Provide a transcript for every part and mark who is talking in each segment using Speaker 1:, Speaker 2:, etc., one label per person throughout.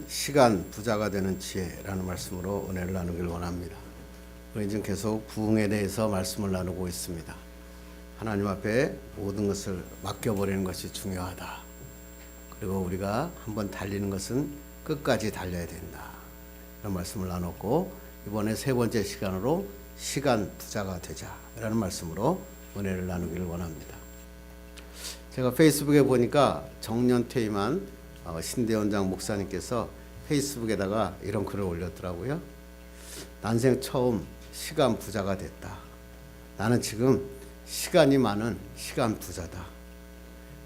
Speaker 1: 시간 부자가 되는 지혜라는 말씀으로 은혜를 나누길 원합니다. 우리 지금 계속 부흥에 대해서 말씀을 나누고 있습니다. 하나님 앞에 모든 것을 맡겨버리는 것이 중요하다. 그리고 우리가 한번 달리는 것은 끝까지 달려야 된다. 이런 말씀을 나눴고, 이번에 세 번째 시간으로 시간 부자가 되자라는 말씀으로 은혜를 나누기를 원합니다. 제가 페이스북에 보니까 정년 퇴임한 신대원장 목사님께서 페이스북에다가 이런 글을 올렸더라고요. 난생 처음 시간 부자가 됐다. 나는 지금 시간이 많은 시간 부자다.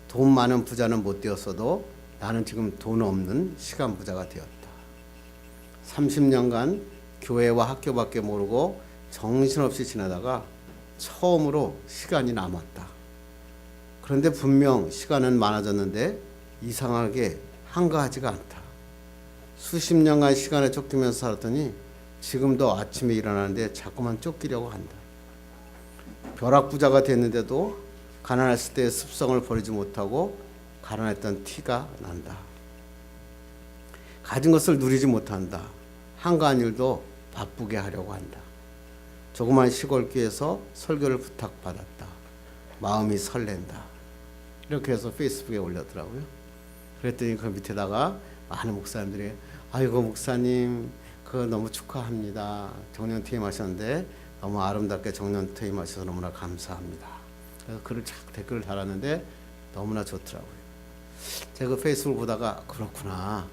Speaker 1: 돈 많은 부자는 못 되었어도 나는 지금 돈 없는 시간 부자가 되었다. 30년간 교회와 학교밖에 모르고 정신없이 지나다가 처음으로 시간이 남았다. 그런데 분명 시간은 많아졌는데 이상하게 한가하지가 않다. 수십 년간 시간에 쫓기면서 살았더니 지금도 아침에 일어나는데 자꾸만 쫓기려고 한다. 벼락부자가 됐는데도 가난했을 때의 습성을 버리지 못하고 가난했던 티가 난다. 가진 것을 누리지 못한다. 한가한 일도 바쁘게 하려고 한다. 조그만 시골교회에서 설교를 부탁받았다. 마음이 설렌다. 이렇게 해서 페이스북에 올렸더라고요. 그랬더니 그 밑에다가 많은 목사님들이 아이고 목사님 그거 너무 축하합니다. 정년 퇴임하셨는데 너무 아름답게 정년 퇴임하셔서 너무나 감사합니다. 그래서 글을 댓글을 달았는데 너무나 좋더라고요. 제가 그 페이스북을 보다가 그렇구나.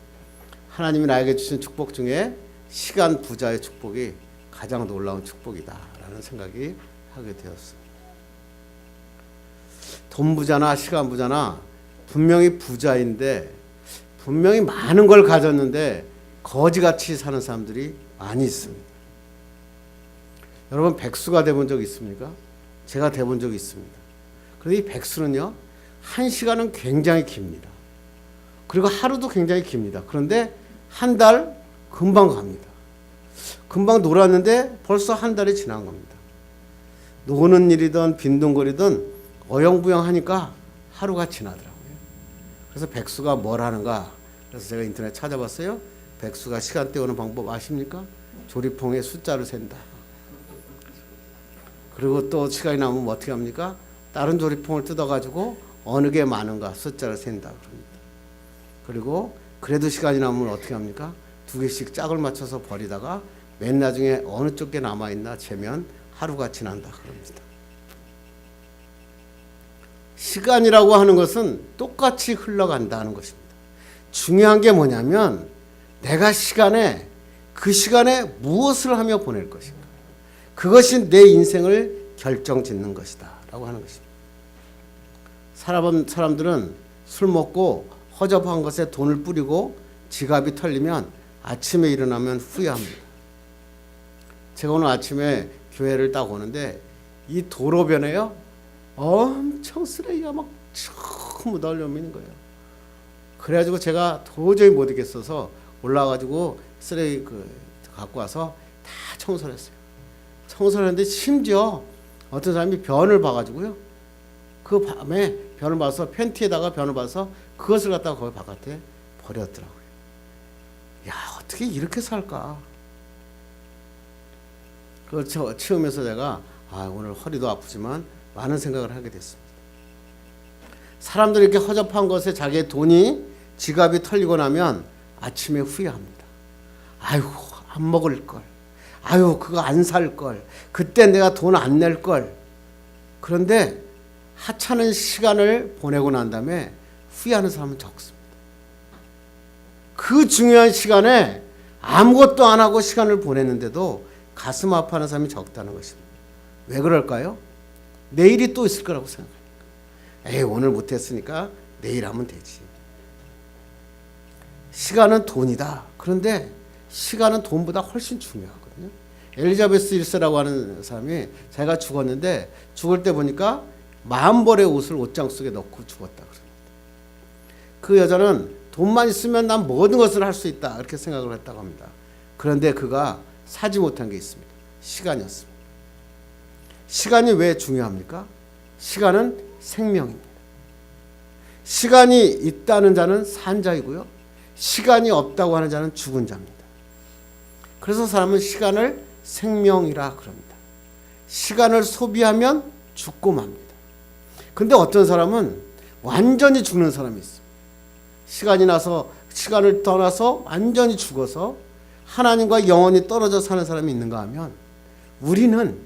Speaker 1: 하나님이 나에게 주신 축복 중에 시간 부자의 축복이 가장 놀라운 축복이다라는 생각이 하게 되었습니다. 돈 부자나 시간 부자나 분명히 부자인데 분명히 많은 걸 가졌는데 거지같이 사는 사람들이 많이 있습니다. 여러분 백수가 돼본 적 있습니까? 제가 돼본 적이 있습니다. 그런데 이 백수는요 1시간은 굉장히 깁니다. 그리고 하루도 굉장히 깁니다. 그런데 한 달 금방 갑니다. 금방 놀았는데 벌써 한 달이 지난 겁니다. 노는 일이든 빈둥거리든 어영부영하니까 하루가 지나더라고요. 그래서 백수가 뭘 하는가? 그래서 제가 인터넷 찾아봤어요. 백수가 시간 때우는 방법 아십니까? 조리퐁에 숫자를 센다. 그리고 또 시간이 남으면 어떻게 합니까? 다른 조리퐁을 뜯어가지고 어느 게 많은가 숫자를 센다 그럽니다. 그리고 그래도 시간이 남으면 어떻게 합니까? 2개씩 짝을 맞춰서 버리다가 맨 나중에 어느 쪽에 남아있나 재면 하루가 지난다 그럽니다. 시간이라고 하는 것은 똑같이 흘러간다는 것입니다. 중요한 게 뭐냐면 내가 그 시간에 무엇을 하며 보낼 것인가. 그것이 내 인생을 결정짓는 것이다 라고 하는 것입니다. 사람들은 술 먹고 허접한 것에 돈을 뿌리고 지갑이 털리면 아침에 일어나면 후회합니다. 제가 오늘 아침에 교회를 딱 오는데 이 도로변에요 엄청 쓰레기가 막 묻어올려 있는 거예요. 그래가지고 제가 도저히 못 있겠어서 올라가지고 쓰레기 갖고 와서 다 청소를 했어요. 청소를 했는데 심지어 어떤 사람이 변을 봐가지고요. 그 밤에 변을 봐서 팬티에다가 변을 봐서 그것을 갖다가 거기 바깥에 버렸더라고요. 야 어떻게 이렇게 살까? 그걸 치우면서 제가 오늘 허리도 아프지만 많은 생각을 하게 됐습니다. 사람들이 이렇게 허접한 것에 자기의 돈이 지갑이 털리고 나면 아침에 후회합니다. 아이고 안 먹을 걸. 아유 그거 안 살 걸. 그때 내가 돈 안 낼 걸. 그런데 하찮은 시간을 보내고 난 다음에 후회하는 사람은 적습니다. 그 중요한 시간에 아무것도 안 하고 시간을 보냈는데도 가슴 아파하는 사람이 적다는 것입니다. 왜 그럴까요? 내일이 또 있을 거라고 생각합니다. 에이 오늘 못했으니까 내일 하면 되지. 시간은 돈이다. 그런데 시간은 돈보다 훨씬 중요하거든요. 엘리자베스 1세라고 하는 사람이 자기가 죽었는데 죽을 때 보니까 10벌의 옷을 옷장 속에 넣고 죽었다 그럽니다. 그 여자는 돈만 있으면 난 모든 것을 할 수 있다 이렇게 생각을 했다고 합니다. 그런데 그가 사지 못한 게 있습니다. 시간이었습니다. 시간이 왜 중요합니까? 시간은 생명입니다. 시간이 있다는 자는 산 자이고요. 시간이 없다고 하는 자는 죽은 자입니다. 그래서 사람은 시간을 생명이라 그럽니다. 시간을 소비하면 죽고 맙니다. 근데 어떤 사람은 완전히 죽는 사람이 있어요. 시간을 떠나서 완전히 죽어서 하나님과 영원히 떨어져 사는 사람이 있는가 하면, 우리는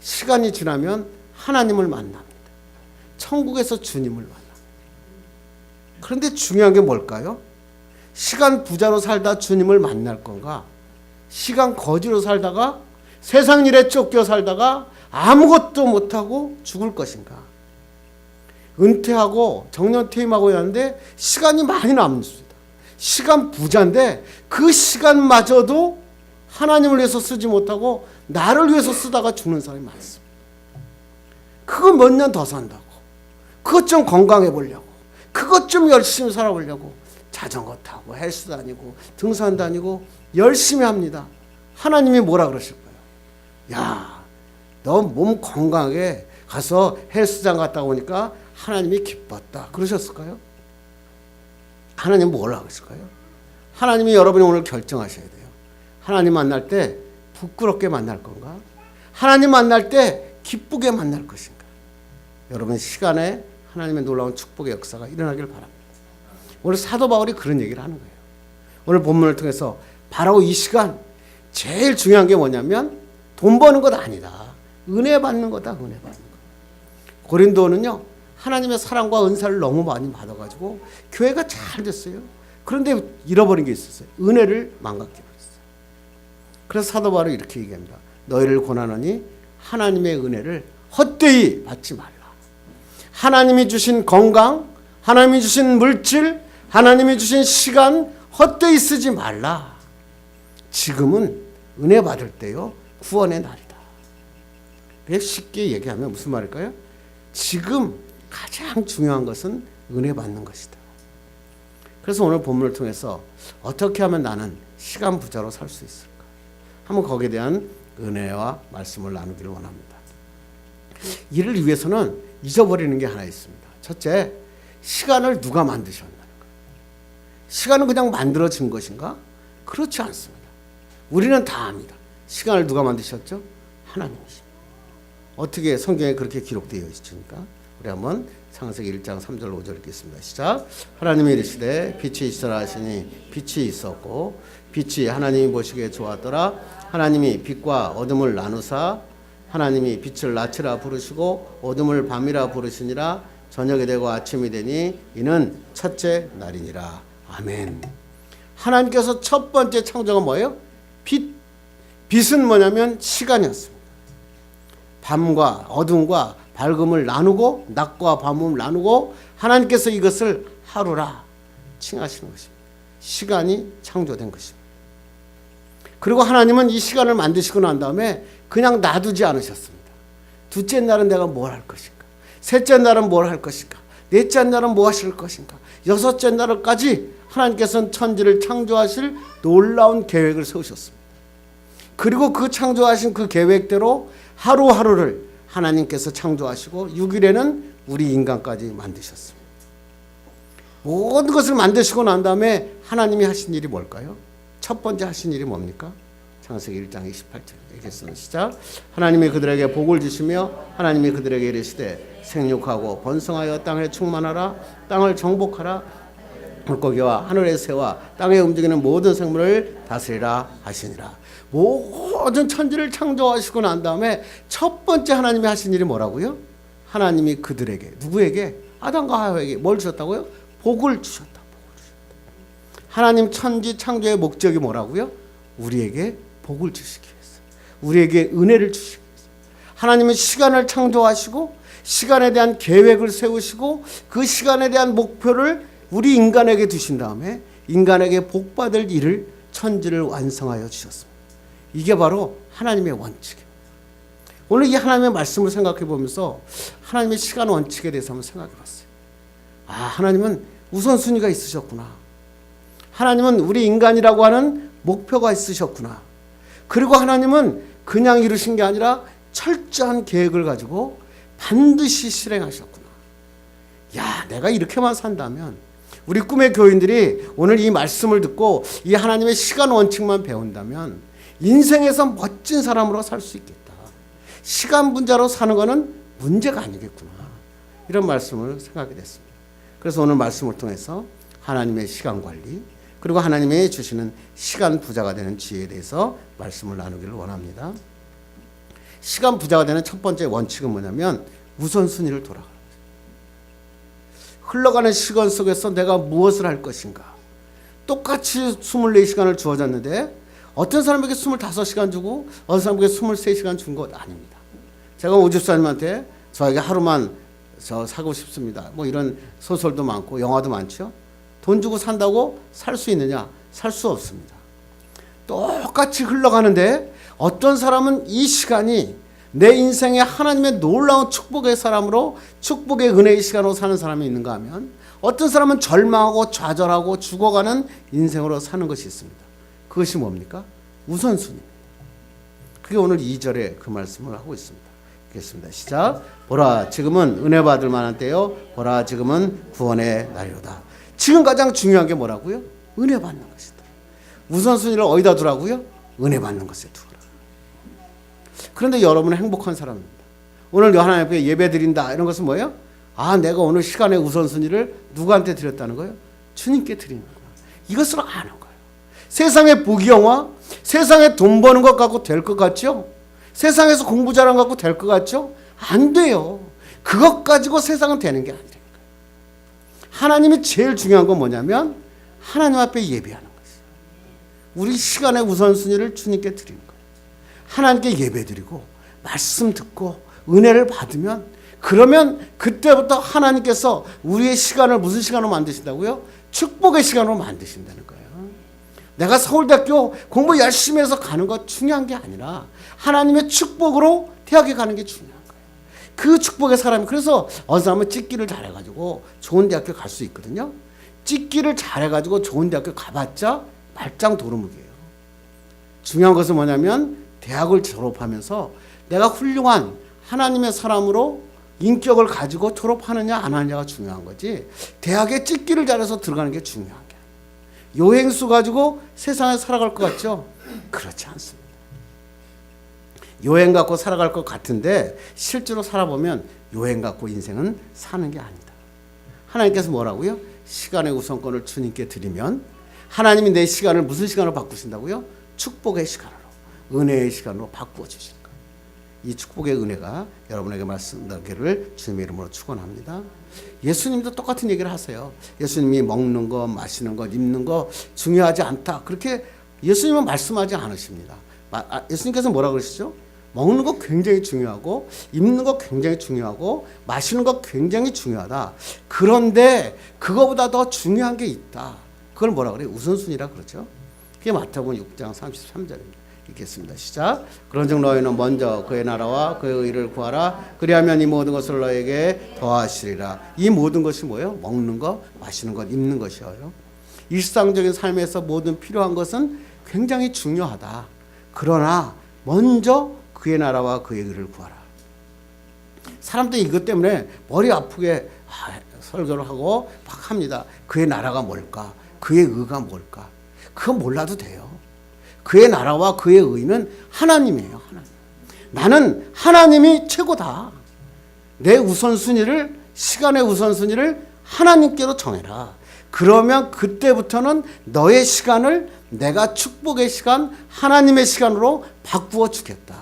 Speaker 1: 시간이 지나면 하나님을 만납니다. 천국에서 주님을 만납니다. 그런데 중요한 게 뭘까요? 시간 부자로 살다 주님을 만날 건가? 시간 거지로 살다가 세상 일에 쫓겨 살다가 아무것도 못하고 죽을 것인가? 은퇴하고 정년 퇴임하고 하는데 시간이 많이 남습니다. 시간 부자인데 그 시간마저도 하나님을 위해서 쓰지 못하고 나를 위해서 쓰다가 죽는 사람이 많습니다. 그거 몇 년 더 산다고, 그것 좀 건강해 보려고, 그것 좀 열심히 살아보려고 자전거 타고 헬스 다니고 등산 다니고 열심히 합니다. 하나님이 뭐라 그러실 거예요? 야, 너 몸 건강하게 가서 헬스장 갔다 오니까 하나님이 기뻤다 그러셨을까요? 하나님 뭐라 그랬을까요? 하나님이 여러분이 오늘 결정하셔야 돼요. 하나님 만날 때 부끄럽게 만날 건가? 하나님 만날 때 기쁘게 만날 것인가? 여러분, 시간에 하나님의 놀라운 축복의 역사가 일어나길 바랍니다. 오늘 사도 바울이 그런 얘기를 하는 거예요. 오늘 본문을 통해서 바로 이 시간, 제일 중요한 게 뭐냐면 돈 버는 것 아니다. 은혜 받는 거다. 은혜 받는 거. 고린도는요, 하나님의 사랑과 은사를 너무 많이 받아가지고 교회가 잘 됐어요. 그런데 잃어버린 게 있었어요. 은혜를 망각해버렸어요. 그래서 사도 바울이 이렇게 얘기합니다. 너희를 권하노니 하나님의 은혜를 헛되이 받지 말라. 하나님이 주신 건강, 하나님이 주신 물질, 하나님이 주신 시간 헛되이 쓰지 말라. 지금은 은혜 받을 때요, 구원의 날이다. 쉽게 얘기하면 무슨 말일까요? 지금 가장 중요한 것은 은혜 받는 것이다. 그래서 오늘 본문을 통해서 어떻게 하면 나는 시간 부자로 살 수 있을까? 한번 거기에 대한 은혜와 말씀을 나누기를 원합니다. 이를 위해서는 잊어버리는 게 하나 있습니다. 첫째, 시간을 누가 만드셨나는 거예요. 시간은 그냥 만들어진 것인가? 그렇지 않습니다. 우리는 다 압니다. 시간을 누가 만드셨죠? 하나님이십니다. 어떻게 성경에 그렇게 기록되어 있습니까? 우리 한번 창세기 1장 3절 5절 읽겠습니다. 시작. 하나님이 이르시되 빛이 있으라 하시니 빛이 있었고 빛이 하나님이 보시기에 좋았더라. 하나님이 빛과 어둠을 나누사 하나님이 빛을 낮이라 부르시고 어둠을 밤이라 부르시니라. 저녁이 되고 아침이 되니 이는 첫째 날이니라. 아멘. 하나님께서 첫 번째 창조가 뭐예요? 빛. 빛은 뭐냐면 시간이었습니다. 밤과 어둠과 밝음을 나누고 낮과 밤을 나누고 하나님께서 이것을 하루라 칭하시는 것입니다. 시간이 창조된 것입니다. 그리고 하나님은 이 시간을 만드시고 난 다음에 그냥 놔두지 않으셨습니다. 둘째 날은 내가 뭘 할 것인가? 셋째 날은 뭘 할 것인가? 넷째 날은 뭐 하실 것인가? 여섯째 날까지 하나님께서는 천지를 창조하실 놀라운 계획을 세우셨습니다. 그리고 그 창조하신 그 계획대로 하루하루를 하나님께서 창조하시고 6일에는 우리 인간까지 만드셨습니다. 모든 것을 만드시고 난 다음에 하나님이 하신 일이 뭘까요? 첫 번째 하신 일이 뭡니까? 창세기 1장 28절 얘기했습니다. 시작. 하나님이 그들에게 복을 주시며 하나님이 그들에게 이르시되 생육하고 번성하여 땅에 충만하라. 땅을 정복하라. 물고기와 하늘의 새와 땅에 움직이는 모든 생물을 다스리라 하시니라. 모든 천지를 창조하시고 난 다음에 첫 번째 하나님이 하신 일이 뭐라고요? 하나님이 그들에게, 누구에게? 아담과 하와에게 뭘 주셨다고요? 복을 주셨다. 복을 주셨다. 하나님 천지 창조의 목적이 뭐라고요? 우리에게 복을 주시기 위해서, 우리에게 은혜를 주시기 위해서. 하나님은 시간을 창조하시고 시간에 대한 계획을 세우시고 그 시간에 대한 목표를 우리 인간에게 두신 다음에 인간에게 복받을 일을 천지를 완성하여 주셨습니다. 이게 바로 하나님의 원칙이에요. 오늘 이 하나님의 말씀을 생각해 보면서 하나님의 시간 원칙에 대해서 한번 생각해 봤어요. 아, 하나님은 우선순위가 있으셨구나. 하나님은 우리 인간이라고 하는 목표가 있으셨구나. 그리고 하나님은 그냥 이루신 게 아니라 철저한 계획을 가지고 반드시 실행하셨구나. 야, 내가 이렇게만 산다면, 우리 꿈의 교인들이 오늘 이 말씀을 듣고 이 하나님의 시간 원칙만 배운다면 인생에서 멋진 사람으로 살 수 있겠다. 시간 분자로 사는 것은 문제가 아니겠구나. 이런 말씀을 생각하게 됐습니다. 그래서 오늘 말씀을 통해서 하나님의 시간 관리 그리고 하나님의 주시는 시간 부자가 되는 지혜에 대해서 말씀을 나누기를 원합니다. 시간 부자가 되는 첫 번째 원칙은 뭐냐면 우선순위를 돌아가는 거예요. 흘러가는 시간 속에서 내가 무엇을 할 것인가. 똑같이 24시간을 주어졌는데 어떤 사람에게 25시간 주고 어떤 사람에게 23시간 준 것 아닙니다. 제가 오집사님한테 저에게 하루만 저 사고 싶습니다. 뭐 이런 소설도 많고 영화도 많죠. 돈 주고 산다고 살 수 있느냐? 살 수 없습니다. 똑같이 흘러가는데 어떤 사람은 이 시간이 내 인생에 하나님의 놀라운 축복의 사람으로 축복의 은혜의 시간으로 사는 사람이 있는가 하면 어떤 사람은 절망하고 좌절하고 죽어가는 인생으로 사는 것이 있습니다. 그것이 뭡니까? 우선순위입니다. 그게 오늘 2절에 그 말씀을 하고 있습니다. 읽겠습니다. 시작. 보라 지금은 은혜 받을 만한 때요. 보라 지금은 구원의 날이로다. 지금 가장 중요한 게 뭐라고요? 은혜 받는 것이다. 우선순위를 어디다 두라고요? 은혜 받는 것에 두라. 그런데 여러분은 행복한 사람입니다. 오늘 하나님 앞에 예배 드린다 이런 것은 뭐예요? 아 내가 오늘 시간의 우선순위를 누구한테 드렸다는 거예요? 주님께 드리는 거예요. 이것을 아는 거예요. 세상의 부귀영화, 세상에 돈 버는 것 갖고 될 것 같죠? 세상에서 공부 잘한 것 갖고 될 것 같죠? 안 돼요. 그것 가지고 세상은 되는 게 아니라니까요. 하나님이 제일 중요한 건 뭐냐면 하나님 앞에 예배하는 거예요. 우리 시간의 우선순위를 주님께 드리는 거예요. 하나님께 예배드리고 말씀 듣고 은혜를 받으면 그러면 그때부터 하나님께서 우리의 시간을 무슨 시간으로 만드신다고요? 축복의 시간으로 만드신다는 거예요. 내가 서울대학교 공부 열심히 해서 가는 것 중요한 게 아니라 하나님의 축복으로 대학에 가는 게 중요한 거예요. 그 축복의 사람이 그래서 어느 사람은 찍기를 잘해가지고 좋은 대학교 갈 수 있거든요. 찍기를 잘해가지고 좋은 대학교 가봤자 말짱 도루묵이에요. 중요한 것은 뭐냐면 대학을 졸업하면서 내가 훌륭한 하나님의 사람으로 인격을 가지고 졸업하느냐 안 하느냐가 중요한 거지 대학에 찍기를 잘해서 들어가는 게 중요한 게 아니에요. 요행수 가지고 세상에 살아갈 것 같죠? 그렇지 않습니다. 요행 갖고 살아갈 것 같은데 실제로 살아보면 요행 갖고 인생은 사는 게 아니다. 하나님께서 뭐라고요? 시간의 우선권을 주님께 드리면 하나님이 내 시간을 무슨 시간으로 바꾸신다고요? 축복의 시간으로 은혜의 시간으로 바꾸어 주시는 거예요. 이 축복의 은혜가 여러분에게 말씀나기를 주님의 이름으로 축원합니다. 예수님도 똑같은 얘기를 하세요. 예수님이 먹는 거, 마시는 거, 입는 거 중요하지 않다. 그렇게 예수님은 말씀하지 않으십니다. 예수님께서 뭐라 그러시죠? 먹는 거 굉장히 중요하고 입는 거 굉장히 중요하고 마시는 거 굉장히 중요하다. 그런데 그거보다 더 중요한 게 있다. 그걸 뭐라 그래요? 우선순위라 그러죠. 그게 마태복음 6장 33절입니다. 읽겠습니다. 시작. 그런즉 너희는 먼저 그의 나라와 그의 의를 구하라. 그리하면 이 모든 것을 너에게 더하시리라. 이 모든 것이 뭐예요? 먹는 것, 마시는 것, 입는 것이에요. 일상적인 삶에서 모든 필요한 것은 굉장히 중요하다. 그러나 먼저 그의 나라와 그의 의를 구하라. 사람들이 이것 때문에 머리 아프게 설교를 하고 막 합니다. 그의 나라가 뭘까? 그의 의가 뭘까? 그거 몰라도 돼요. 그의 나라와 그의 의는 하나님이에요. 하나님. 나는 하나님이 최고다. 내 우선순위를 시간의 우선순위를 하나님께로 정해라. 그러면 그때부터는 너의 시간을 내가 축복의 시간 하나님의 시간으로 바꾸어 주겠다.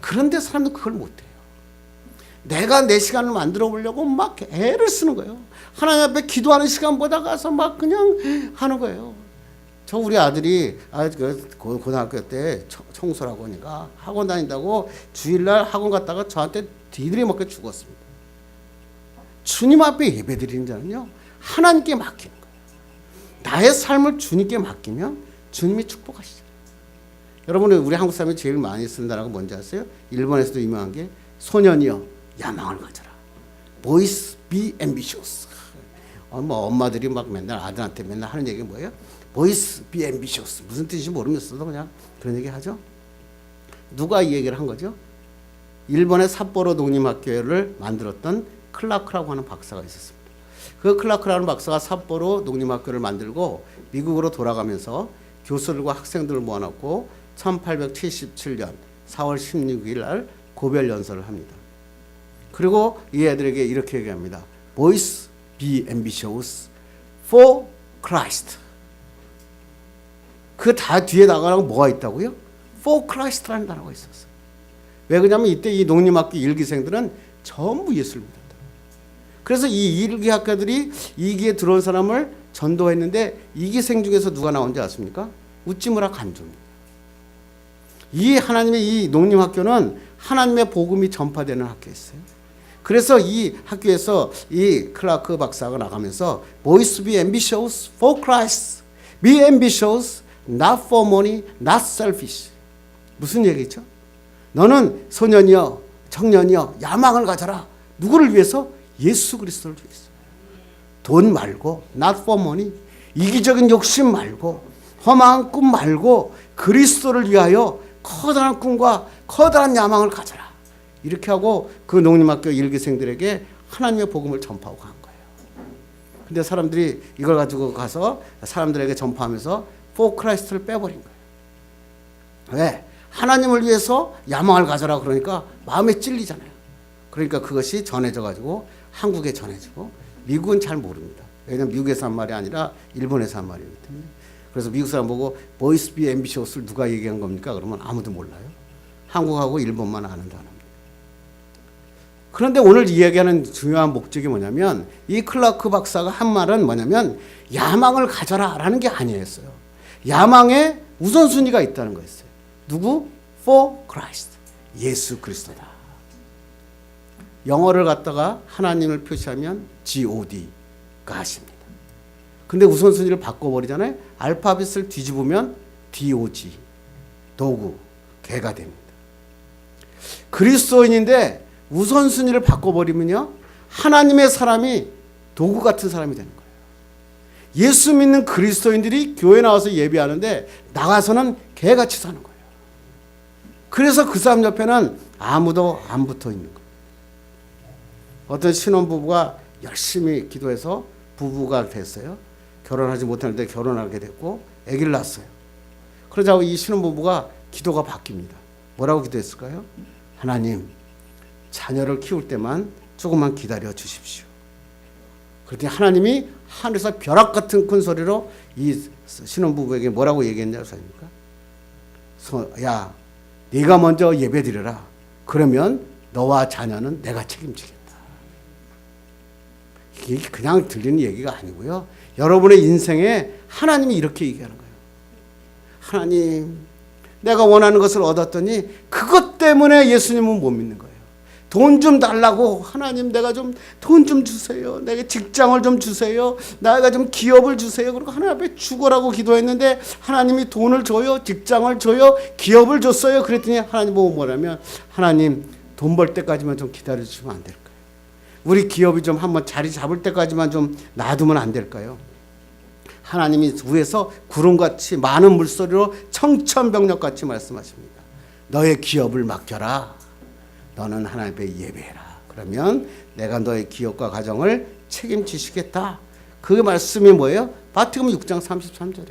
Speaker 1: 그런데 사람들은 그걸 못해요. 내가 내 시간을 만들어 보려고 막 애를 쓰는 거예요. 하나님 앞에 기도하는 시간보다 가서 막 그냥 하는 거예요. 저 우리 아들이 고등학교 때 청소라고 하니까 학원 다닌다고 주일날 학원 갔다가 저한테 뒤들이 먹게 죽었습니다. 주님 앞에 예배 드리는 자는요 하나님께 맡기는 거예요. 나의 삶을 주님께 맡기면 주님이 축복하시잖아요. 여러분은 우리 한국 사람이 제일 많이 쓰는 단어가 뭔지 아세요? 일본에서도 유명한 게 소년이여 야망을 가져라. Boys be ambitious. 뭐 엄마들이 막 맨날 아들한테 맨날 하는 얘기가 뭐예요? Boys be ambitious. 무슨 뜻인지 모르겠어도 그냥 그런 얘기 하죠. 누가 이 얘기를 한 거죠? 일본의 삿포로 독립학교를 만들었던 클라크라고 하는 박사가 있었습니다. 그 클라크라는 박사가 삿포로 농림학교를 만들고 미국으로 돌아가면서 교수들과 학생들을 모아놓고 1877년 4월 16일 날 고별 연설을 합니다. 그리고 이 애들에게 이렇게 얘기합니다. Boys, be ambitious for Christ. 그 다 뒤에 나가라고 뭐가 있다고요? For Christ라는 단어가 있었어요. 왜 그러냐면 이때 이 농림학교 일기생들은 전부 예수를 믿었다. 그래서 이 일기학교들이 2기에 들어온 사람을 전도했는데 2기생 중에서 누가 나온지 아십니까? 우찌무라 간조입니다. 이 하나님의 이 농림학교는 하나님의 복음이 전파되는 학교였어요. 그래서 이 학교에서 이 클라크 박사가 나가면서 Boys be ambitious for Christ. Be ambitious not for money, not selfish. 무슨 얘기죠? 너는 소년이여 청년이여 야망을 가져라. 누구를 위해서? 예수 그리스도를 위해서. 돈 말고 not for money. 이기적인 욕심 말고 험한 꿈 말고 그리스도를 위하여 커다란 꿈과 커다란 야망을 가져라. 이렇게 하고 그 농림학교 일기생들에게 하나님의 복음을 전파하고 간 거예요. 근데 사람들이 이걸 가지고 가서 사람들에게 전파하면서 for Christ를 빼버린 거예요. 왜? 하나님을 위해서 야망을 가져라 그러니까 마음에 찔리잖아요. 그러니까 그것이 전해져 가지고 한국에 전해지고 미국은 잘 모릅니다. 왜냐하면 미국에서 한 말이 아니라 일본에서 한 말이기 때문에. 그래서 미국 사람 보고 Boys be ambitious를 누가 얘기한 겁니까? 그러면 아무도 몰라요. 한국하고 일본만 아는 단어입니다. 그런데 오늘 이야기하는 중요한 목적이 뭐냐면 이 클라크 박사가 한 말은 뭐냐면 야망을 가져라 라는 게 아니었어요. 야망에 우선순위가 있다는 거였어요. 누구? For Christ. 예수 그리스도다. 영어를 갖다가 하나님을 표시하면 God가 하십니다. 근데 우선순위를 바꿔버리잖아요. 알파벳을 뒤집으면 DOG, 도구, 개가 됩니다. 그리스도인인데 우선순위를 바꿔버리면요. 하나님의 사람이 도구 같은 사람이 되는 거예요. 예수 믿는 그리스도인들이 교회 나와서 예배하는데 나가서는 개같이 사는 거예요. 그래서 그 사람 옆에는 아무도 안 붙어 있는 거예요. 어떤 신혼부부가 열심히 기도해서 부부가 됐어요. 결혼하지 못하는데 결혼하게 됐고 아기를 낳았어요. 그러자고 이 신혼부부가 기도가 바뀝니다. 뭐라고 기도했을까요? 하나님, 자녀를 키울 때만 조금만 기다려 주십시오. 그랬더니 하나님이 하늘에서 벼락 같은 큰 소리로 이 신혼부부에게 뭐라고 얘기했냐고 하십니까? 야, 네가 먼저 예배드려라. 그러면 너와 자녀는 내가 책임지겠다. 이게 그냥 들리는 얘기가 아니고요. 여러분의 인생에 하나님이 이렇게 얘기하는 거예요. 하나님, 내가 원하는 것을 얻었더니 그것 때문에 예수님은 못 믿는 거예요. 돈 좀 달라고. 하나님, 내가 좀 돈 좀 주세요. 내게 직장을 좀 주세요. 내가 좀 기업을 주세요. 그리고 하나님 앞에 죽어라고 기도했는데 하나님이 돈을 줘요. 직장을 줘요. 기업을 줬어요. 그랬더니 하나님 보고 뭐라면 하나님, 돈 벌 때까지만 좀 기다려주시면 안 될까요? 우리 기업이 좀 한번 자리 잡을 때까지만 좀 놔두면 안 될까요? 하나님이 위에서 구름같이 많은 물소리로 청천벽력같이 말씀하십니다. 너의 기업을 맡겨라. 너는 하나님 앞에 예배해라. 그러면 내가 너의 기업과 가정을 책임지시겠다. 그 말씀이 뭐예요? 마태복음 6장 33절에.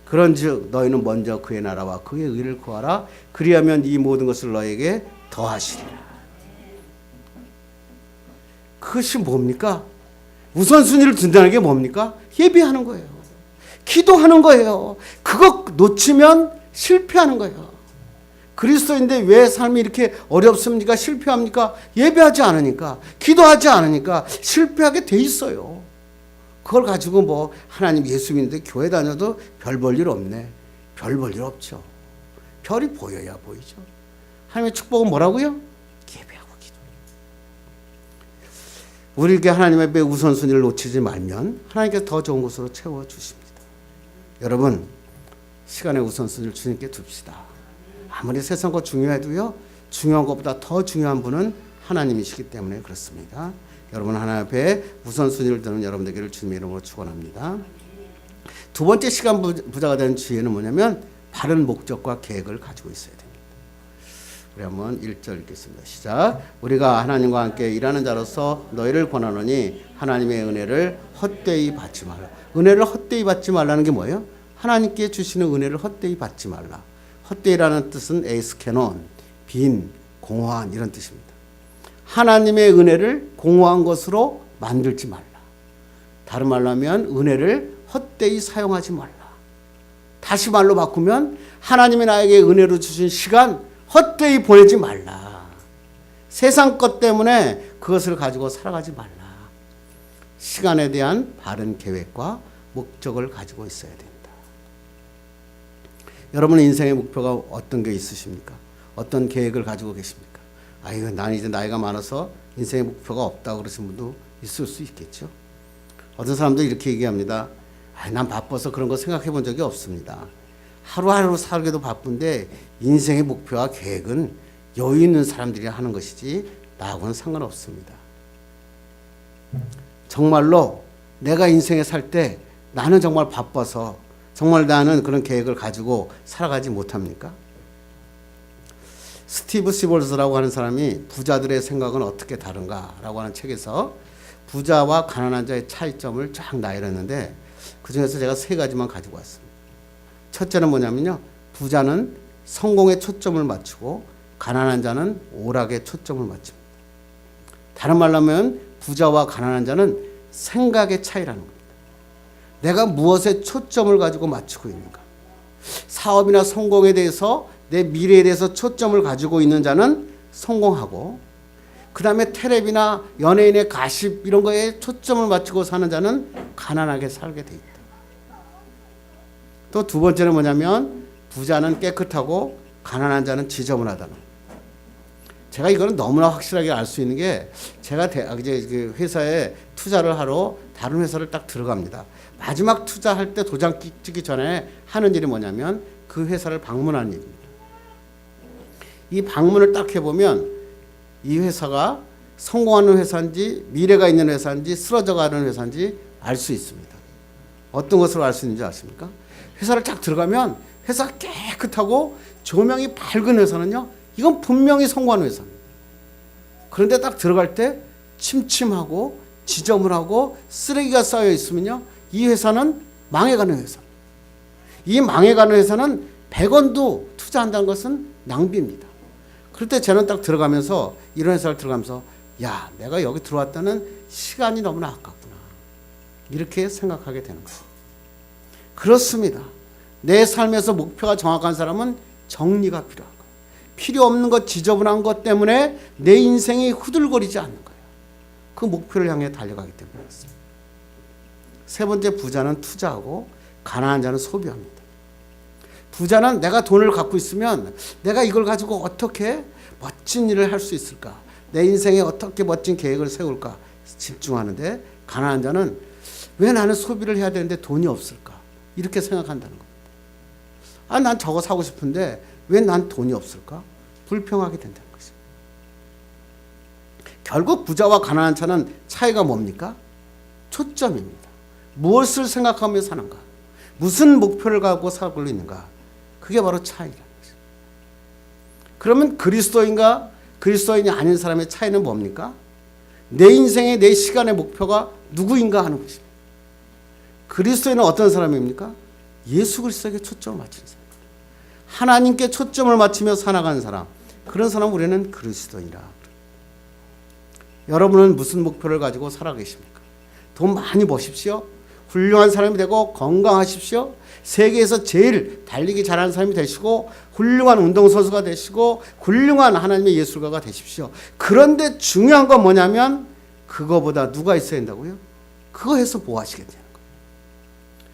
Speaker 1: 그런즉 너희는 먼저 그의 나라와 그의 의를 구하라. 그리하면 이 모든 것을 너에게 더하시리라. 그것이 뭡니까? 우선순위를 둔다는 게 뭡니까? 예배하는 거예요. 기도하는 거예요. 그거 놓치면 실패하는 거예요. 그리스도인데 왜 삶이 이렇게 어렵습니까? 실패합니까? 예배하지 않으니까, 기도하지 않으니까 실패하게 돼 있어요. 그걸 가지고 뭐 하나님 예수 믿는데 교회 다녀도 별 볼 일 없네. 별 볼 일 없죠. 별이 보여야 보이죠. 하나님의 축복은 뭐라고요? 예배하고 기도. 우리에게 하나님의 우선순위를 놓치지 말면 하나님께서 더 좋은 것으로 채워주십니다. 여러분, 시간의 우선순위를 주님께 둡시다. 아무리 세상 것 중요해도요, 중요한 것보다 더 중요한 분은 하나님이시기 때문에 그렇습니다. 여러분, 하나님 앞에 우선순위를 두는 여러분 되기를 주님의 이름으로 축원합니다. 두 번째 시간 부자가 되는 지혜는 뭐냐면 바른 목적과 계획을 가지고 있어야 됩니다. 우리 한번 1절 읽겠습니다. 시작. 우리가 하나님과 함께 일하는 자로서 너희를 권하노니 하나님의 은혜를 헛되이 받지 말라. 은혜를 헛되이 받지 말라는 게 뭐예요? 하나님께 주시는 은혜를 헛되이 받지 말라. 헛되이라는 뜻은 에이스케논, 빈, 공허한 이런 뜻입니다. 하나님의 은혜를 공허한 것으로 만들지 말라. 다른 말로 하면 은혜를 헛되이 사용하지 말라. 다시 말로 바꾸면 하나님이 나에게 은혜로 주신 시간 헛되이 보내지 말라. 세상 것 때문에 그것을 가지고 살아가지 말라. 시간에 대한 바른 계획과 목적을 가지고 있어야 된다. 여러분의 인생의 목표가 어떤 게 있으십니까? 어떤 계획을 가지고 계십니까? 아이고, 난 이제 나이가 많아서 인생의 목표가 없다고 그러신 분도 있을 수 있겠죠. 어떤 사람도 이렇게 얘기합니다. 난 바빠서 그런 거 생각해 본 적이 없습니다. 하루하루 살기도 바쁜데 인생의 목표와 계획은 여유 있는 사람들이 하는 것이지 나하고는 상관없습니다. 정말로 내가 인생에 살 때 나는 정말 바빠서 정말 나는 그런 계획을 가지고 살아가지 못합니까? 스티브 시볼스라고 하는 사람이 부자들의 생각은 어떻게 다른가라고 하는 책에서 부자와 가난한 자의 차이점을 쫙 나열했는데 그중에서 제가 3가지만 가지고 왔습니다. 첫째는 뭐냐면요. 부자는 성공에 초점을 맞추고 가난한 자는 오락에 초점을 맞춥니다. 다른 말로 하면 부자와 가난한 자는 생각의 차이라는 겁니다. 내가 무엇에 초점을 가지고 맞추고 있는가. 사업이나 성공에 대해서 내 미래에 대해서 초점을 가지고 있는 자는 성공하고 그 다음에 텔레비나 연예인의 가십 이런 거에 초점을 맞추고 사는 자는 가난하게 살게 돼 있다. 또 2번째는 뭐냐면 부자는 깨끗하고 가난한 자는 지저분하다는. 제가 이거는 너무나 확실하게 알 수 있는 게 제가 이제 그 회사에 투자를 하러 다른 회사를 딱 들어갑니다. 마지막 투자할 때 도장 찍기 전에 하는 일이 뭐냐면 그 회사를 방문하는 일입니다. 이 방문을 딱 해보면 이 회사가 성공하는 회사인지 미래가 있는 회사인지 쓰러져가는 회사인지 알 수 있습니다. 어떤 것으로 알 수 있는지 아십니까? 회사를 딱 들어가면 회사가 깨끗하고 조명이 밝은 회사는요, 이건 분명히 성공하는 회사입니다. 그런데 딱 들어갈 때 침침하고 지저분하고 쓰레기가 쌓여 있으면요, 이 회사는 망해가는 회사. 이 망해가는 회사는 100원도 투자한다는 것은 낭비입니다. 그럴 때 저는 딱 들어가면서 이런 회사를 들어가면서 야, 내가 여기 들어왔다는 시간이 너무나 아깝구나. 이렇게 생각하게 되는 거예요. 그렇습니다. 내 삶에서 목표가 정확한 사람은 정리가 필요하고 필요 없는 것, 지저분한 것 때문에 내 인생이 후들거리지 않는 거예요. 그 목표를 향해 달려가기 때문에 그렇습니다. 3번째, 부자는 투자하고 가난한 자는 소비합니다. 부자는 내가 돈을 갖고 있으면 내가 이걸 가지고 어떻게 멋진 일을 할 수 있을까? 내 인생에 어떻게 멋진 계획을 세울까? 집중하는데 가난한 자는 왜 나는 소비를 해야 되는데 돈이 없을까? 이렇게 생각한다는 겁니다. 아, 난 저거 사고 싶은데 왜 난 돈이 없을까? 불평하게 된다는 것입니다. 결국 부자와 가난한 자는 차이가 뭡니까? 초점입니다. 무엇을 생각하며 사는가? 무슨 목표를 갖고 살고 있는가? 그게 바로 차이라는 것입니다. 그러면 그리스도인과 그리스도인이 아닌 사람의 차이는 뭡니까? 내 인생의 내 시간의 목표가 누구인가 하는 것입니다. 그리스도인은 어떤 사람입니까? 예수 그리스도에게 초점을 맞추는 사람. 하나님께 초점을 맞추며 살아가는 사람. 그런 사람 우리는 그리스도인이라. 여러분은 무슨 목표를 가지고 살아계십니까? 돈 많이 버십시오. 훌륭한 사람이 되고 건강하십시오. 세계에서 제일 달리기 잘하는 사람이 되시고 훌륭한 운동선수가 되시고 훌륭한 하나님의 예술가가 되십시오. 그런데 중요한 건 뭐냐면 그거보다 누가 있어야 된다고요? 그거 해서 뭐 하시겠냐는 거예요.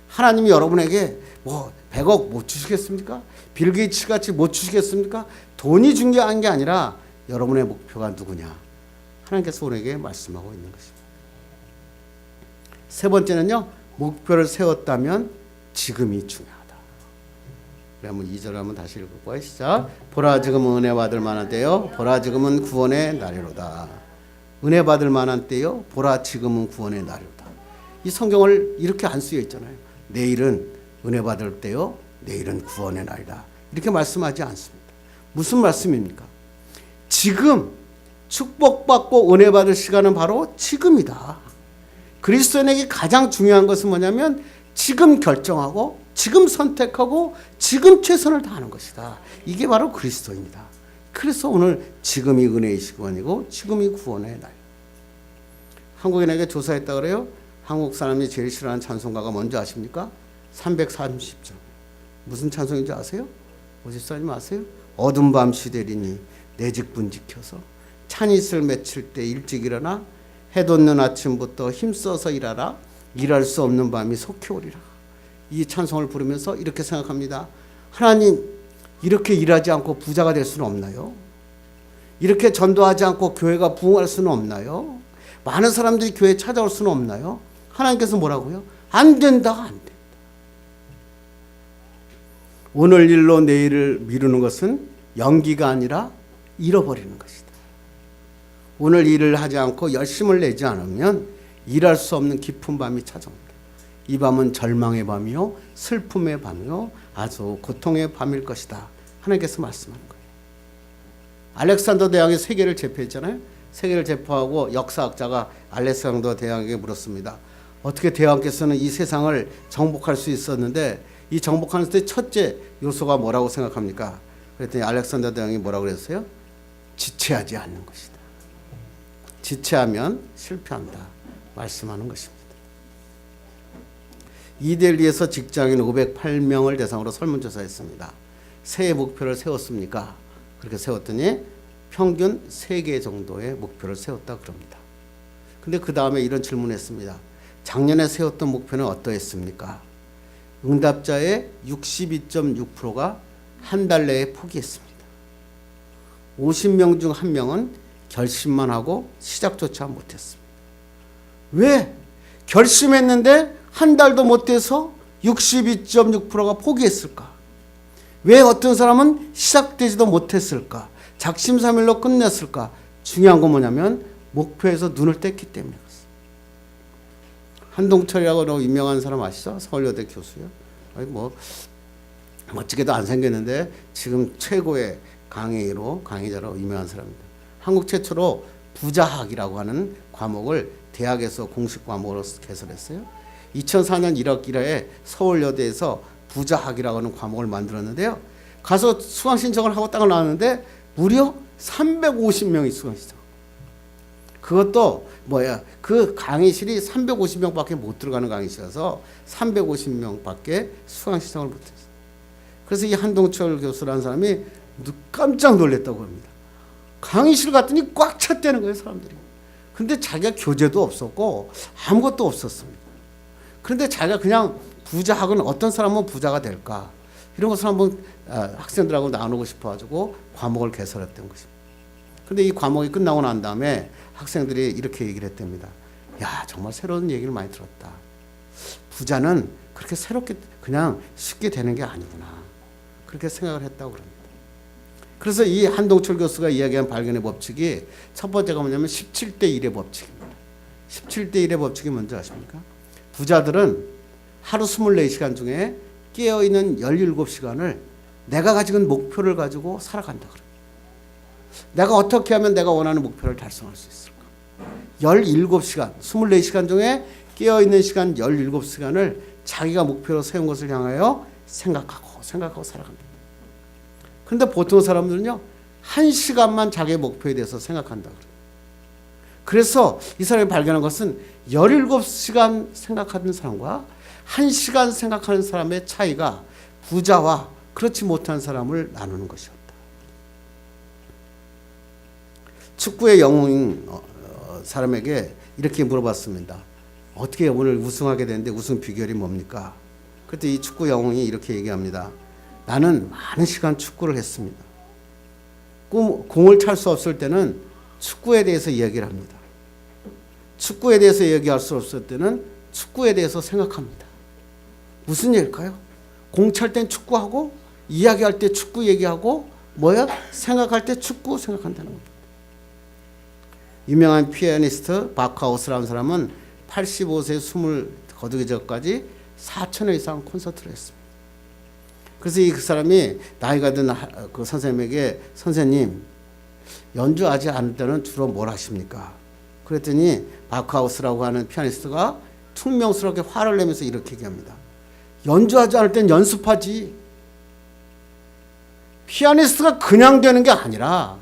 Speaker 1: 하나님이 여러분에게 뭐 100억 못 주시겠습니까? 빌 게이츠 같이 못 주시겠습니까? 돈이 중요한 게 아니라 여러분의 목표가 누구냐? 하나님께서 우리에게 말씀하고 있는 것입니다. 3번째는요. 목표를 세웠다면 지금이 중요하다. 그러면 2절 한번 다시 읽어볼까요? 시작. 보라 지금은 은혜 받을 만한 때요. 보라 지금은 구원의 날이로다. 은혜 받을 만한 때요. 보라 지금은 구원의 날이로다. 이 성경을 이렇게 안 쓰여 있잖아요. 내일은 은혜 받을 때요. 내일은 구원의 날이다. 이렇게 말씀하지 않습니다. 무슨 말씀입니까? 지금 축복받고 은혜 받을 시간은 바로 지금이다. 그리스도인에게 가장 중요한 것은 뭐냐면 지금 결정하고 지금 선택하고 지금 최선을 다하는 것이다. 이게 바로 그리스도입니다. 그래서 오늘 지금이 은혜의 시간이고 지금이 구원의 날. 한국인에게 조사했다 그래요. 한국 사람이 제일 싫어하는 찬송가가 뭔지 아십니까? 330점. 무슨 찬송인지 아세요? 오십사님 아세요? 어둠 밤 시대리니 내 직분 지켜서 찬이슬 맺힐 때 일찍 일어나 해 돋는 아침부터 힘써서 일하라. 일할 수 없는 밤이 속히 오리라. 이 찬송을 부르면서 이렇게 생각합니다. 하나님, 이렇게 일하지 않고 부자가 될 수는 없나요? 이렇게 전도하지 않고 교회가 부흥할 수는 없나요? 많은 사람들이 교회에 찾아올 수는 없나요? 하나님께서 뭐라고요? 안 된다, 안 된다. 오늘 일로 내일을 미루는 것은 연기가 아니라 잃어버리는 것이다. 오늘 일을 하지 않고 열심을 내지 않으면 일할 수 없는 깊은 밤이 찾아옵니다. 이 밤은 절망의 밤이요, 슬픔의 밤이요, 아주 고통의 밤일 것이다. 하나님께서 말씀하는 거예요. 알렉산더 대왕이 세계를 제패했잖아요. 세계를 제패하고 역사학자가 알렉산더 대왕에게 물었습니다. 어떻게 대왕께서는 이 세상을 정복할 수 있었는데 이 정복하는 데 첫째 요소가 뭐라고 생각합니까? 그랬더니 알렉산더 대왕이 뭐라고 그랬어요? 지체하지 않는 것이다. 지체하면 실패한다. 말씀하는 것입니다. 이델리에서 직장인 508명을 대상으로 설문조사했습니다. 새해 목표를 세웠습니까? 그렇게 세웠더니 평균 3개 정도의 목표를 세웠다 그럽니다. 근데 그 다음에 이런 질문을 했습니다. 작년에 세웠던 목표는 어떠했습니까? 응답자의 62.6%가 한 달 내에 포기했습니다. 50명 중 1명은 결심만 하고 시작조차 못했습니다. 왜? 결심했는데 한 달도 못 돼서 62.6%가 포기했을까? 왜 어떤 사람은 시작되지도 못했을까? 작심삼일로 끝냈을까? 중요한 건 뭐냐면 목표에서 눈을 뗐기 때문에 그렇습니다. 한동철이라고 유명한 사람 아시죠? 서울여대 교수요. 뭐 멋지게도 안 생겼는데 지금 최고의 강의자로 유명한 사람입니다. 한국 최초로 부자학이라고 하는 과목을 대학에서 공식 과목으로 개설했어요. 2004년 1월 1일에 서울여대에서 부자학이라고 하는 과목을 만들었는데요. 가서 수강 신청을 하고 딱 나왔는데 무려 350명이 수강 신청. 그것도 그 강의실이 350명밖에 못 들어가는 강의실이라서 350명밖에 수강 신청을 못했어요. 그래서 이 한동철 교수라는 사람이 깜짝 놀랐다고 합니다. 강의실 갔더니 꽉 찼다는 거예요, 사람들이. 근데 자기가 교재도 없었고 아무것도 없었습니다. 그런데 자기가 그냥 부자학은 어떤 사람은 부자가 될까? 이런 것을 한번 학생들하고 나누고 싶어가지고 과목을 개설했던 것입니다. 근데 이 과목이 끝나고 난 다음에 학생들이 이렇게 얘기를 했답니다. 야, 정말 새로운 얘기를 많이 들었다. 부자는 그렇게 새롭게 그냥 쉽게 되는 게 아니구나. 그렇게 생각을 했다고 그럽니다. 그래서 이 한동철 교수가 이야기한 발견의 법칙이 첫 번째가 뭐냐면 17대 1의 법칙입니다. 17대 1의 법칙이 뭔지 아십니까? 부자들은 하루 24시간 중에 깨어있는 17시간을 내가 가지고 있는 목표를 가지고 살아간다 그래요. 내가 어떻게 하면 내가 원하는 목표를 달성할 수 있을까? 17시간, 24시간 중에 깨어있는 시간 17시간을 자기가 목표로 세운 것을 향하여 생각하고 살아갑니다. 그런데 보통 사람들은요, 1시간만 자기의 목표에 대해서 생각한다 그래요. 그래서 이 사람이 발견한 것은 17시간 생각하는 사람과 1시간 생각하는 사람의 차이가 부자와 그렇지 못한 사람을 나누는 것이었다. 축구의 영웅인 사람에게 이렇게 물어봤습니다. 어떻게 오늘 우승하게 됐는데 우승 비결이 뭡니까? 그때 이 축구 영웅이 이렇게 얘기합니다. 나는 많은 시간 축구를 했습니다. 공을 찰 수 없을 때는 축구에 대해서 이야기를 합니다. 축구에 대해서 얘기할 수 없을 때는 축구에 대해서 생각합니다. 무슨 얘기일까요? 공 찰 땐 축구하고 이야기할 때 축구 얘기하고 생각할 때 축구 생각한다는 겁니다. 유명한 피아니스트 바크하우스라는 사람은 85세 숨을 거두기 전까지 4,000회 이상 콘서트를 했습니다. 그래서 그 사람이 나이가 든 그 선생님에게 선생님, 연주하지 않을 때는 주로 뭘 하십니까? 그랬더니 바크하우스라고 하는 피아니스트가 퉁명스럽게 화를 내면서 이렇게 얘기합니다. 연주하지 않을 땐 연습하지. 피아니스트가 그냥 되는 게 아니라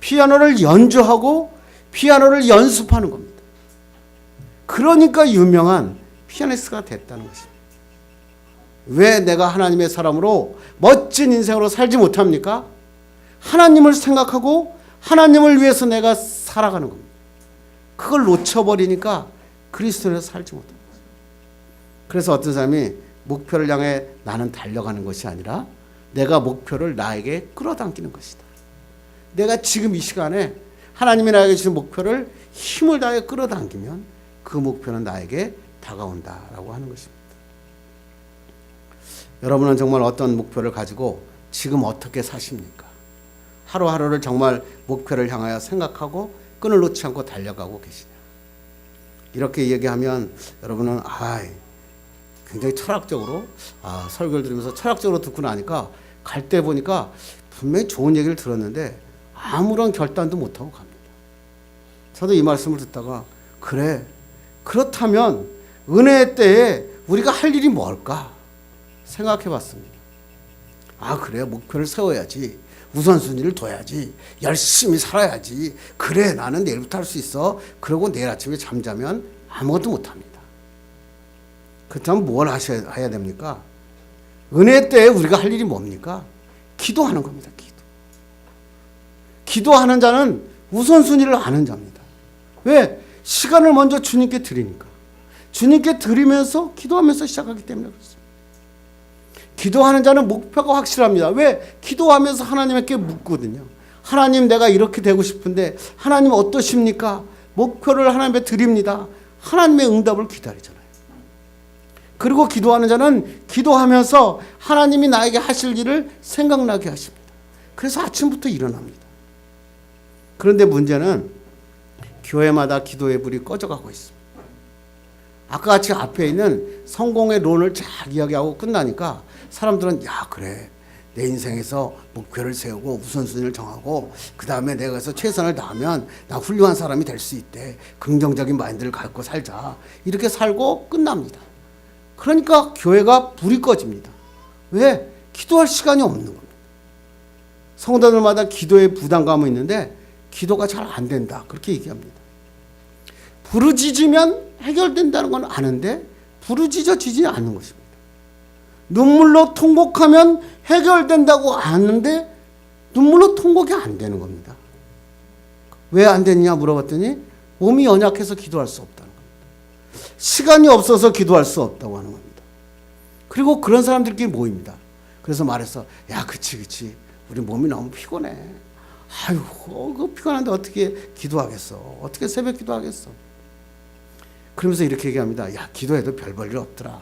Speaker 1: 피아노를 연주하고 피아노를 연습하는 겁니다. 그러니까 유명한 피아니스트가 됐다는 것입니다. 왜 내가 하나님의 사람으로 멋진 인생으로 살지 못합니까? 하나님을 생각하고 하나님을 위해서 내가 살아가는 겁니다. 그걸 놓쳐버리니까 그리스도인으로 살지 못합니다. 그래서 어떤 사람이 목표를 향해 나는 달려가는 것이 아니라 내가 목표를 나에게 끌어당기는 것이다. 내가 지금 이 시간에 하나님이 나에게 주신 목표를 힘을 다해 끌어당기면 그 목표는 나에게 다가온다라고 하는 것입니다. 여러분은 정말 어떤 목표를 가지고 지금 어떻게 사십니까? 하루하루를 정말 목표를 향하여 생각하고 끈을 놓지 않고 달려가고 계시냐? 이렇게 얘기하면 여러분은 굉장히 철학적으로 설교를 들으면서 철학적으로 듣고 나니까 갈 때 보니까 분명히 좋은 얘기를 들었는데 아무런 결단도 못하고 갑니다. 저도 이 말씀을 듣다가 그래, 그렇다면 은혜의 때에 우리가 할 일이 뭘까 생각해 봤습니다. 그래, 목표를 세워야지, 우선순위를 둬야지, 열심히 살아야지, 그래 나는 내일부터 할 수 있어. 그러고 내일 아침에 잠자면 아무것도 못합니다. 그렇다면 뭘 해야 됩니까? 은혜 때에 우리가 할 일이 뭡니까? 기도하는 겁니다. 기도하는 자는 우선순위를 아는 자입니다. 왜? 시간을 먼저 주님께 드리니까. 주님께 드리면서 기도하면서 시작하기 때문에 그렇습니다. 기도하는 자는 목표가 확실합니다. 왜? 기도하면서 하나님께 묻거든요. 하나님, 내가 이렇게 되고 싶은데 하나님 어떠십니까? 목표를 하나님께 드립니다. 하나님의 응답을 기다리잖아요. 그리고 기도하는 자는 기도하면서 하나님이 나에게 하실 일을 생각나게 하십니다. 그래서 아침부터 일어납니다. 그런데 문제는 교회마다 기도의 불이 꺼져가고 있습니다. 아까 같이 앞에 있는 성공의 론을 쫙 이야기하고 끝나니까 사람들은 그래, 내 인생에서 목표를 세우고 우선순위를 정하고 그 다음에 내가 그래서 최선을 다하면 나 훌륭한 사람이 될 수 있대. 긍정적인 마인드를 갖고 살자. 이렇게 살고 끝납니다. 그러니까 교회가 불이 꺼집니다. 왜? 기도할 시간이 없는 겁니다. 성도들마다 기도에 부담감이 있는데 기도가 잘 안 된다. 그렇게 얘기합니다. 부르짖으면 해결된다는 건 아는데 부르짖어지지 않는 것입니다. 눈물로 통곡하면 해결된다고 아는데 눈물로 통곡이 안 되는 겁니다. 왜 안 됐냐 물어봤더니 몸이 연약해서 기도할 수 없다는 겁니다. 시간이 없어서 기도할 수 없다고 하는 겁니다. 그리고 그런 사람들끼리 모입니다. 그래서 말했어. 그치. 우리 몸이 너무 피곤해. 그 피곤한데 어떻게 기도하겠어? 어떻게 새벽 기도하겠어? 그러면서 이렇게 얘기합니다. 기도해도 별 볼 일 없더라.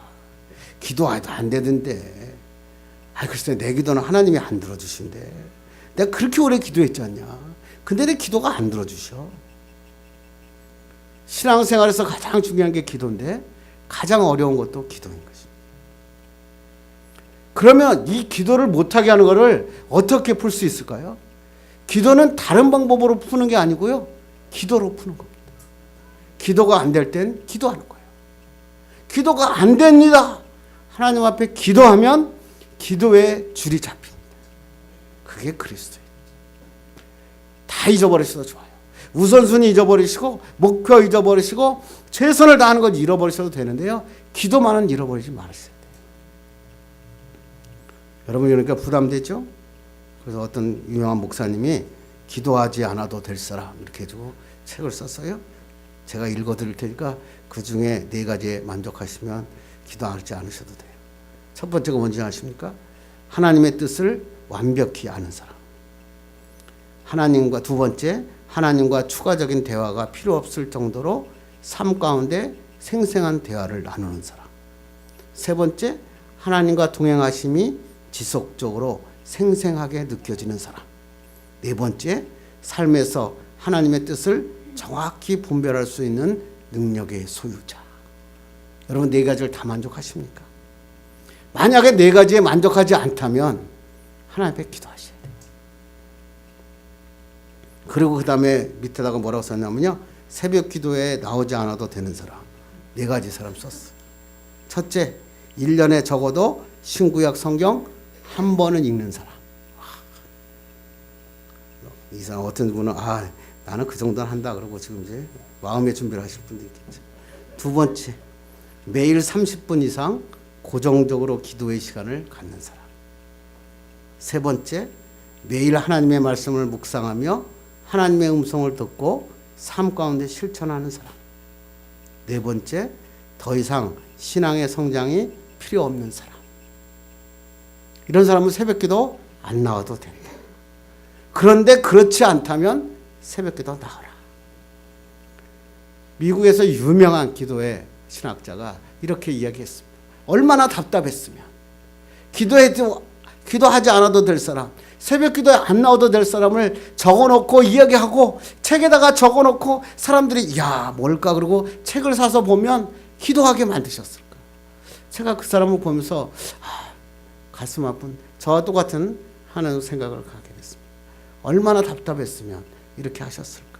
Speaker 1: 기도해도 안 되던데. 글쎄 내 기도는 하나님이 안 들어주신대. 내가 그렇게 오래 기도했지 않냐? 근데 내 기도가 안 들어주셔. 신앙생활에서 가장 중요한 게 기도인데 가장 어려운 것도 기도인 것입니다. 그러면 이 기도를 못하게 하는 것을 어떻게 풀 수 있을까요? 기도는 다른 방법으로 푸는 게 아니고요. 기도로 푸는 겁니다. 기도가 안 될 땐 기도하는 거예요. 기도가 안 됩니다. 하나님 앞에 기도하면 기도의 줄이 잡힙니다. 그게 그리스도예요. 다 잊어버리셔도 좋아요. 우선순위 잊어버리시고 목표 잊어버리시고 최선을 다하는 것 잃어버리셔도 되는데요. 기도만은 잃어버리지 말으셔야 돼요. 여러분 그러니까 부담되죠? 그래서 어떤 유명한 목사님이 기도하지 않아도 될 사람 이렇게 해주고 책을 썼어요. 제가 읽어드릴 테니까 그 중에 4가지에 만족하시면 기도하지 않으셔도 돼요. 첫 번째가 뭔지 아십니까? 하나님의 뜻을 완벽히 아는 사람. 두 번째, 하나님과 추가적인 대화가 필요 없을 정도로 삶 가운데 생생한 대화를 나누는 사람. 세 번째, 하나님과 동행하심이 지속적으로 생생하게 느껴지는 사람. 네 번째, 삶에서 하나님의 뜻을 정확히 분별할 수 있는 능력의 소유자. 여러분 4가지를 다 만족하십니까? 만약에 4가지에 만족하지 않다면 하나님 앞에 기도하셔야 돼요. 그리고 그 다음에 밑에다가 뭐라고 썼냐면요. 새벽 기도에 나오지 않아도 되는 사람. 네 가지 사람 썼어. 첫째, 1년에 적어도 신구약 성경 한 번은 읽는 사람. 이 사람 어떤 분은 나는 그 정도는 한다 그러고 지금 이제 마음의 준비를 하실 분도 있겠죠. 두 번째, 매일 30분 이상 고정적으로 기도의 시간을 갖는 사람. 세 번째, 매일 하나님의 말씀을 묵상하며 하나님의 음성을 듣고 삶 가운데 실천하는 사람. 네 번째, 더 이상 신앙의 성장이 필요 없는 사람. 이런 사람은 새벽기도 안 나와도 된다. 그런데 그렇지 않다면 새벽기도 나와라. 미국에서 유명한 기도의 신학자가 이렇게 이야기했습니다. 얼마나 답답했으면 기도하지 않아도 될 사람, 새벽기도에 안 나와도 될 사람을 적어놓고 이야기하고 책에다가 적어놓고 사람들이 뭘까 그러고 책을 사서 보면 기도하게 만드셨을까. 제가 그 사람을 보면서 가슴 아픈 저와 똑같은 하는 생각을 갖게 됐습니다. 얼마나 답답했으면 이렇게 하셨을까.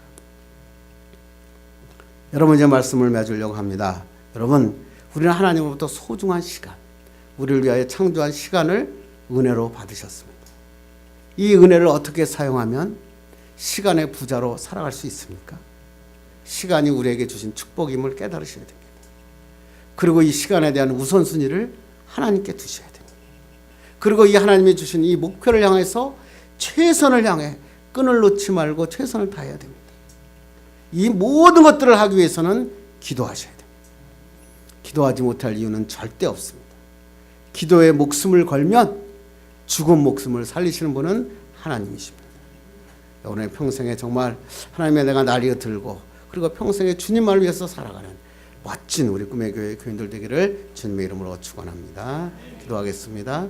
Speaker 1: 여러분 이제 말씀을 맺으려고 합니다. 여러분 우리는 하나님으로부터 소중한 시간, 우리를 위하여 창조한 시간을 은혜로 받으셨습니다. 이 은혜를 어떻게 사용하면 시간의 부자로 살아갈 수 있습니까? 시간이 우리에게 주신 축복임을 깨달으셔야 됩니다. 그리고 이 시간에 대한 우선순위를 하나님께 두셔야 됩니다. 그리고 이 하나님이 주신 이 목표를 향해서 최선을 향해 끈을 놓지 말고 최선을 다해야 됩니다. 이 모든 것들을 하기 위해서는 기도하셔야 됩니다. 기도하지 못할 이유는 절대 없습니다. 기도에 목숨을 걸면 죽은 목숨을 살리시는 분은 하나님이십니다. 오늘 평생에 정말 하나님의 내가 나리가 들고 그리고 평생에 주님만을 위해서 살아가는 멋진 우리 꿈의 교회 교인들 되기를 주님의 이름으로 축원합니다. 기도하겠습니다.